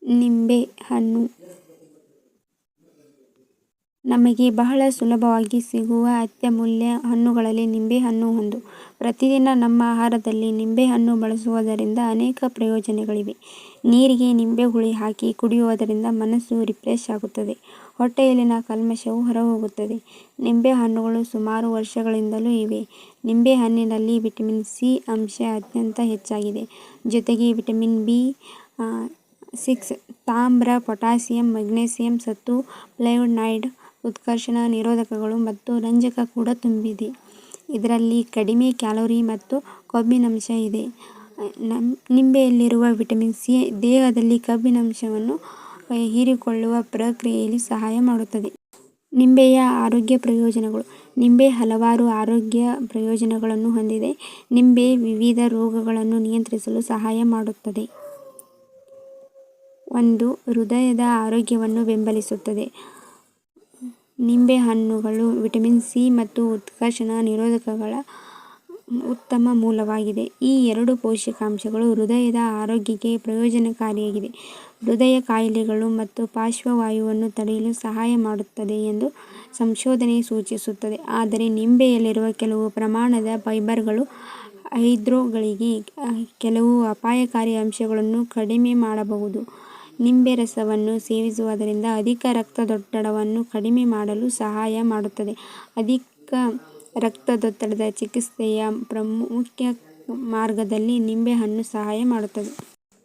ನಿಂಬೆ ಹಣ್ಣು ನಮಗೆ ಬಹಳ ಸುಲಭವಾಗಿ ಸಿಗುವ ಅತ್ಯಮೂಲ್ಯ ಹಣ್ಣುಗಳಲ್ಲಿ ನಿಂಬೆಹಣ್ಣು ಒಂದು. ಪ್ರತಿದಿನ ನಮ್ಮ ಆಹಾರದಲ್ಲಿ ನಿಂಬೆಹಣ್ಣು ಬಳಸುವುದರಿಂದ ಅನೇಕ ಪ್ರಯೋಜನಗಳಿವೆ. ನೀರಿಗೆ ನಿಂಬೆ ಹುಳಿ ಹಾಕಿ ಕುಡಿಯುವುದರಿಂದ ಮನಸ್ಸು ರಿಫ್ರೆಶ್ ಆಗುತ್ತದೆ. ಹೊಟ್ಟೆಯಲ್ಲಿನ ಕಲ್ಮಶವು ಹೊರಹೋಗುತ್ತದೆ. ನಿಂಬೆಹಣ್ಣುಗಳು ಸುಮಾರು ವರ್ಷಗಳಿಂದಲೂ ಇವೆ. ನಿಂಬೆಹಣ್ಣಿನಲ್ಲಿ ವಿಟಮಿನ್ ಸಿ ಅಂಶ ಅತ್ಯಂತ ಹೆಚ್ಚಾಗಿದೆ. ಜೊತೆಗೆ ವಿಟಮಿನ್ ಬಿ6, ತಾಮ್ರ, ಪೊಟ್ಯಾಸಿಯಂ, ಮೆಗ್ನೀಸಿಯಂ, ಸತು, ಫ್ಲೇವನಾಯ್ಡ್, ಉತ್ಕರ್ಷಣ ನಿರೋಧಕಗಳು ಮತ್ತು ರಂಜಕ ಕೂಡ ತುಂಬಿದೆ. ಇದರಲ್ಲಿ ಕಡಿಮೆ ಕ್ಯಾಲೋರಿ ಮತ್ತು ಕೊಬ್ಬಿನಂಶ ಇದೆ. ನಿಂಬೆಯಲ್ಲಿರುವ ವಿಟಮಿನ್ ಸಿ ದೇಹದಲ್ಲಿ ಕೊಬ್ಬಿನಂಶವನ್ನು ಹೀರಿಕೊಳ್ಳುವ ಪ್ರಕ್ರಿಯೆಯಲ್ಲಿ ಸಹಾಯ ಮಾಡುತ್ತದೆ. ನಿಂಬೆಯ ಆರೋಗ್ಯ ಪ್ರಯೋಜನಗಳು. ನಿಂಬೆ ಹಲವಾರು ಆರೋಗ್ಯ ಪ್ರಯೋಜನಗಳನ್ನು ಹೊಂದಿದೆ. ನಿಂಬೆ ವಿವಿಧ ರೋಗಗಳನ್ನು ನಿಯಂತ್ರಿಸಲು ಸಹಾಯ ಮಾಡುತ್ತದೆ. 1. ಹೃದಯದ ಆರೋಗ್ಯವನ್ನು ಬೆಂಬಲಿಸುತ್ತದೆ. ನಿಂಬೆಹಣ್ಣುಗಳು ವಿಟಮಿನ್ ಸಿ ಮತ್ತು ಉತ್ಕರ್ಷಣ ನಿರೋಧಕಗಳ ಉತ್ತಮ ಮೂಲವಾಗಿದೆ. ಈ ಎರಡು ಪೋಷಕಾಂಶಗಳು ಹೃದಯದ ಆರೋಗ್ಯಕ್ಕೆ ಪ್ರಯೋಜನಕಾರಿಯಾಗಿವೆ. ಹೃದಯ ಕಾಯಿಲೆಗಳು ಮತ್ತು ಪಾರ್ಶ್ವವಾಯುವನ್ನು ತಡೆಯಲು ಸಹಾಯ ಮಾಡುತ್ತದೆ ಎಂದು ಸಂಶೋಧನೆ ಸೂಚಿಸುತ್ತದೆ. ಆದರೆ ನಿಂಬೆಯಲ್ಲಿರುವ ಕೆಲವು ಪ್ರಮಾಣದ ಫೈಬರ್ಗಳು ಹೃದ್ರೋಗಿಗಳಿಗೆ ಕೆಲವು ಅಪಾಯಕಾರಿ ಅಂಶಗಳನ್ನು ಕಡಿಮೆ ಮಾಡಬಹುದು. ನಿಂಬೆ ರಸವನ್ನು ಸೇವಿಸುವುದರಿಂದ ಅಧಿಕ ರಕ್ತದೊತ್ತಡವನ್ನು ಕಡಿಮೆ ಮಾಡಲು ಸಹಾಯ ಮಾಡುತ್ತದೆ. ಅಧಿಕ ರಕ್ತದೊತ್ತಡದ ಚಿಕಿತ್ಸೆಯ ಪ್ರಮುಖ ಮಾರ್ಗದಲ್ಲಿ ನಿಂಬೆಹಣ್ಣು ಸಹಾಯ ಮಾಡುತ್ತದೆ.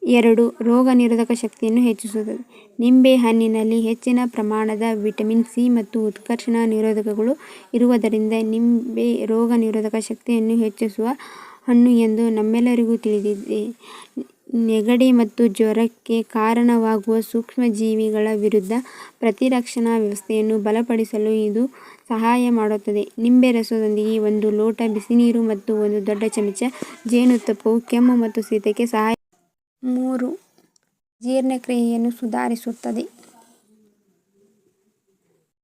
2. ರೋಗನಿರೋಧಕ ಶಕ್ತಿಯನ್ನು ಹೆಚ್ಚಿಸುತ್ತದೆ. ನಿಂಬೆಹಣ್ಣಿನಲ್ಲಿ ಹೆಚ್ಚಿನ ಪ್ರಮಾಣದ ವಿಟಮಿನ್ ಸಿ ಮತ್ತು ಉತ್ಕರ್ಷಣ ನಿರೋಧಕಗಳು ಇರುವುದರಿಂದ ನಿಂಬೆ ರೋಗನಿರೋಧಕ ಶಕ್ತಿಯನ್ನು ಹೆಚ್ಚಿಸುವ ಹಣ್ಣು ಎಂದು ನಮ್ಮೆಲ್ಲರಿಗೂ ತಿಳಿದಿದೆ. ನೆಗಡಿ ಮತ್ತು ಜ್ವರಕ್ಕೆ ಕಾರಣವಾಗುವ ಸೂಕ್ಷ್ಮಜೀವಿಗಳ ವಿರುದ್ಧ ಪ್ರತಿರಕ್ಷಣಾ ವ್ಯವಸ್ಥೆಯನ್ನು ಬಲಪಡಿಸಲು ಇದು ಸಹಾಯ ಮಾಡುತ್ತದೆ. ನಿಂಬೆ ರಸದೊಂದಿಗೆ 1 ಲೋಟ ಬಿಸಿನೀರು ಮತ್ತು 1 ದೊಡ್ಡ ಚಮಚ ಜೇನುತುಪ್ಪವು ಕೆಮ್ಮು ಮತ್ತು ಶೀತಕ್ಕೆ ಸಹಾಯ 3. ಜೀರ್ಣಕ್ರಿಯೆಯನ್ನು ಸುಧಾರಿಸುತ್ತದೆ.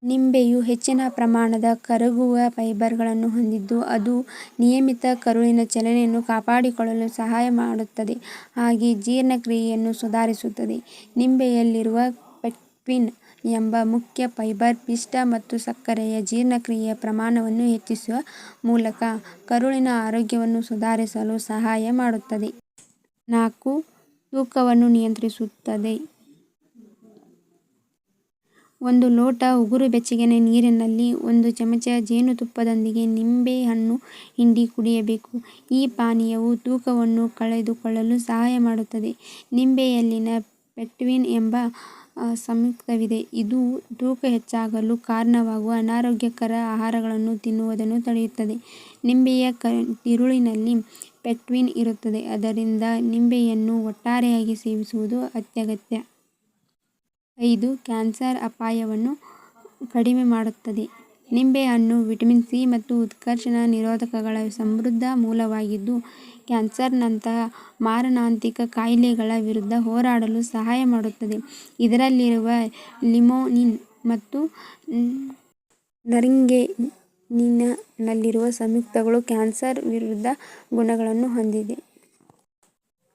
ನಿಂಬೆಯು ಹೆಚ್ಚಿನ ಪ್ರಮಾಣದ ಕರಗುವ ಫೈಬರ್ಗಳನ್ನು ಹೊಂದಿದ್ದು ಅದು ನಿಯಮಿತ ಕರುಳಿನ ಚಲನೆಯನ್ನು ಕಾಪಾಡಿಕೊಳ್ಳಲು ಸಹಾಯ ಮಾಡುತ್ತದೆ ಹಾಗೆ ಜೀರ್ಣಕ್ರಿಯೆಯನ್ನು ಸುಧಾರಿಸುತ್ತದೆ. ನಿಂಬೆಯಲ್ಲಿರುವ ಪೆಕ್ಟಿನ್ ಎಂಬ ಮುಖ್ಯ ಫೈಬರ್ ಪಿಷ್ಟ ಮತ್ತು ಸಕ್ಕರೆಯ ಜೀರ್ಣಕ್ರಿಯೆಯ ಪ್ರಮಾಣವನ್ನು ಹೆಚ್ಚಿಸುವ ಮೂಲಕ ಕರುಳಿನ ಆರೋಗ್ಯವನ್ನು ಸುಧಾರಿಸಲು ಸಹಾಯ ಮಾಡುತ್ತದೆ. 4. ತೂಕವನ್ನು ನಿಯಂತ್ರಿಸುತ್ತದೆ. 1 ಲೋಟ ಉಗುರು ಬೆಚ್ಚಗಿನ ನೀರಿನಲ್ಲಿ 1 ಚಮಚ ಜೇನುತುಪ್ಪದೊಂದಿಗೆ ನಿಂಬೆಹಣ್ಣು ಹಿಂಡಿ ಕುಡಿಯಬೇಕು. ಈ ಪಾನೀಯವು ತೂಕವನ್ನು ಕಳೆದುಕೊಳ್ಳಲು ಸಹಾಯ ಮಾಡುತ್ತದೆ. ನಿಂಬೆಯಲ್ಲಿನ ಪೆಕ್ಟಿನ್ ಎಂಬ ಸಂಯುಕ್ತವಿದೆ. ಇದು ತೂಕ ಹೆಚ್ಚಾಗಲು ಕಾರಣವಾಗುವ ಅನಾರೋಗ್ಯಕರ ಆಹಾರಗಳನ್ನು ತಿನ್ನುವುದನ್ನು ತಡೆಯುತ್ತದೆ. ನಿಂಬೆಯ ತಿರುಳಿನಲ್ಲಿ ಪೆಕ್ಟಿನ್ ಇರುತ್ತದೆ. ಆದ್ದರಿಂದ ನಿಂಬೆಯನ್ನು ಒಟ್ಟಾರೆಯಾಗಿ ಸೇವಿಸುವುದು ಅತ್ಯಗತ್ಯ. 5. ಕ್ಯಾನ್ಸರ್ ಅಪಾಯವನ್ನು ಕಡಿಮೆ ಮಾಡುತ್ತದೆ. ನಿಂಬೆಹಣ್ಣು ವಿಟಮಿನ್ ಸಿ ಮತ್ತು ಉತ್ಕರ್ಷಣ ನಿರೋಧಕಗಳ ಸಮೃದ್ಧ ಮೂಲವಾಗಿದ್ದು ಕ್ಯಾನ್ಸರ್ನಂತಹ ಮಾರಣಾಂತಿಕ ಕಾಯಿಲೆಗಳ ವಿರುದ್ಧ ಹೋರಾಡಲು ಸಹಾಯ ಮಾಡುತ್ತದೆ. ಇದರಲ್ಲಿರುವ ಲಿಮೊನಿನ್ ಮತ್ತು ನರ್ಗೆನಿನ್ನಲ್ಲಿರುವ ಸಂಯುಕ್ತಗಳು ಕ್ಯಾನ್ಸರ್ ವಿರೋಧಿ ಗುಣಗಳನ್ನು ಹೊಂದಿದೆ.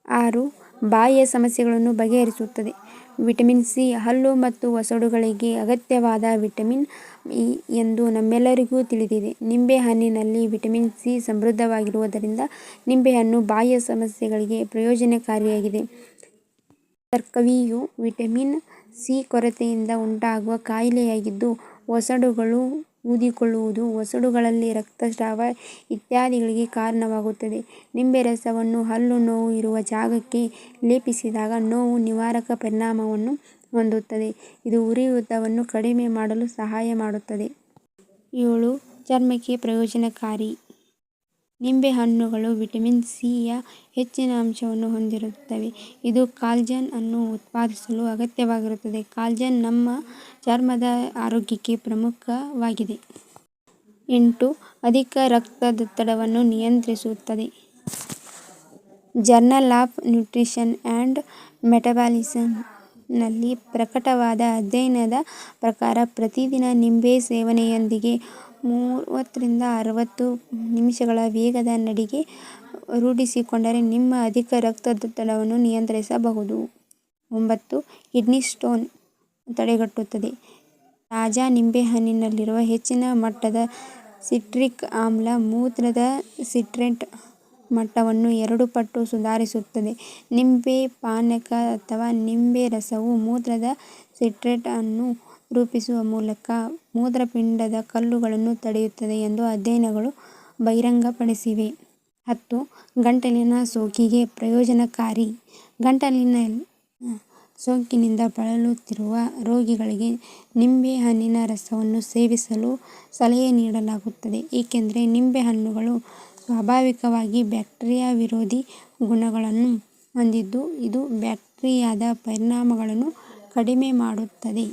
6. ಬಾಯಿಯ ಸಮಸ್ಯೆಗಳನ್ನು ಬಗೆಹರಿಸುತ್ತದೆ. ವಿಟಮಿನ್ ಸಿ ಹಲ್ಲು ಮತ್ತು ವಸಡುಗಳಿಗೆ ಅಗತ್ಯವಾದ ವಿಟಮಿನ್ ಎಂದು ನಮ್ಮೆಲ್ಲರಿಗೂ ತಿಳಿದಿದೆ. ನಿಂಬೆಹಣ್ಣಿನಲ್ಲಿ ವಿಟಮಿನ್ ಸಿ ಸಮೃದ್ಧವಾಗಿರುವುದರಿಂದ ನಿಂಬೆಹಣ್ಣು ಬಾಯಿಯ ಸಮಸ್ಯೆಗಳಿಗೆ ಪ್ರಯೋಜನಕಾರಿಯಾಗಿದೆ. ಸ್ಕರ್ವಿಯು ವಿಟಮಿನ್ ಸಿ ಕೊರತೆಯಿಂದ ಉಂಟಾಗುವ ಕಾಯಿಲೆಯಾಗಿದ್ದು ವಸಡುಗಳು ಊದಿಕೊಳ್ಳುವುದು, ವಸಡುಗಳಲ್ಲಿ ರಕ್ತಸ್ರಾವ ಇತ್ಯಾದಿಗಳಿಗೆ ಕಾರಣವಾಗುತ್ತದೆ. ನಿಂಬೆ ರಸವನ್ನು ಹಲ್ಲು ನೋವು ಇರುವ ಜಾಗಕ್ಕೆ ಲೇಪಿಸಿದಾಗ ನೋವು ನಿವಾರಕ ಪರಿಣಾಮವನ್ನು ಹೊಂದುತ್ತದೆ. ಇದು ಉರಿಯೂತವನ್ನು ಕಡಿಮೆ ಮಾಡಲು ಸಹಾಯ ಮಾಡುತ್ತದೆ. 7. ಚರ್ಮಕ್ಕೆ ಪ್ರಯೋಜನಕಾರಿ. ನಿಂಬೆಹಣ್ಣುಗಳು ವಿಟಮಿನ್ ಸಿ ಯ ಹೆಚ್ಚಿನ ಅಂಶವನ್ನು ಹೊಂದಿರುತ್ತವೆ. ಇದು ಕಾಲಜನ್ ಅನ್ನು ಉತ್ಪಾದಿಸಲು ಅಗತ್ಯವಾಗಿರುತ್ತದೆ. ಕಾಲಜನ್ ನಮ್ಮ ಚರ್ಮದ ಆರೋಗ್ಯಕ್ಕೆ ಪ್ರಮುಖವಾಗಿದೆ. 8. ಅಧಿಕ ರಕ್ತದೊತ್ತಡವನ್ನು ನಿಯಂತ್ರಿಸುತ್ತದೆ. ಜರ್ನಲ್ ಆಫ್ ನ್ಯೂಟ್ರಿಷನ್ ಆ್ಯಂಡ್ ಮೆಟಬಾಲಿಸಂನಲ್ಲಿ ಪ್ರಕಟವಾದ ಅಧ್ಯಯನದ ಪ್ರಕಾರ ಪ್ರತಿದಿನ ನಿಂಬೆ ಸೇವನೆಯೊಂದಿಗೆ 30 ರಿಂದ 60 ನಿಮಿಷಗಳ ವೇಗದ ನಡಿಗೆ ರೂಢಿಸಿಕೊಂಡರೆ ನಿಮ್ಮ ಅಧಿಕ ರಕ್ತದೊತ್ತಡವನ್ನು ನಿಯಂತ್ರಿಸಬಹುದು. 9. ಕಿಡ್ನಿ ಸ್ಟೋನ್ ತಡೆಗಟ್ಟುತ್ತದೆ. ತಾಜಾ ನಿಂಬೆಹಣ್ಣಿನಲ್ಲಿರುವ ಹೆಚ್ಚಿನ ಮಟ್ಟದ ಸಿಟ್ರಿಕ್ ಆಮ್ಲ ಮೂತ್ರದ ಸಿಟ್ರೇಟ್ ಮಟ್ಟವನ್ನು 2 ಪಟ್ಟು ಸುಧಾರಿಸುತ್ತದೆ. ನಿಂಬೆ ಪಾನಕ ಅಥವಾ ನಿಂಬೆ ರಸವು ಮೂತ್ರದ ಸಿಟ್ರೇಟ್ ಅನ್ನು ರೂಪಿಸುವ ಮೂಲಕ ಮೂತ್ರಪಿಂಡದ ಕಲ್ಲುಗಳನ್ನು ತಡೆಯುತ್ತದೆ ಎಂದು ಅಧ್ಯಯನಗಳು ಬಹಿರಂಗಪಡಿಸಿವೆ. 10. ಗಂಟಲಿನ ಸೋಂಕಿಗೆ ಪ್ರಯೋಜನಕಾರಿ. ಗಂಟಲಿನ ಸೋಂಕಿನಿಂದ ಬಳಲುತ್ತಿರುವ ರೋಗಿಗಳಿಗೆ ನಿಂಬೆಹಣ್ಣಿನ ರಸವನ್ನು ಸೇವಿಸಲು ಸಲಹೆ ನೀಡಲಾಗುತ್ತದೆ, ಏಕೆಂದರೆ ನಿಂಬೆಹಣ್ಣುಗಳು ಸ್ವಾಭಾವಿಕವಾಗಿ ಬ್ಯಾಕ್ಟೀರಿಯಾ ವಿರೋಧಿ ಗುಣಗಳನ್ನು ಹೊಂದಿದ್ದು ಇದು ಬ್ಯಾಕ್ಟೀರಿಯಾದ ಪರಿಣಾಮಗಳನ್ನು ಕಡಿಮೆ ಮಾಡುತ್ತದೆ.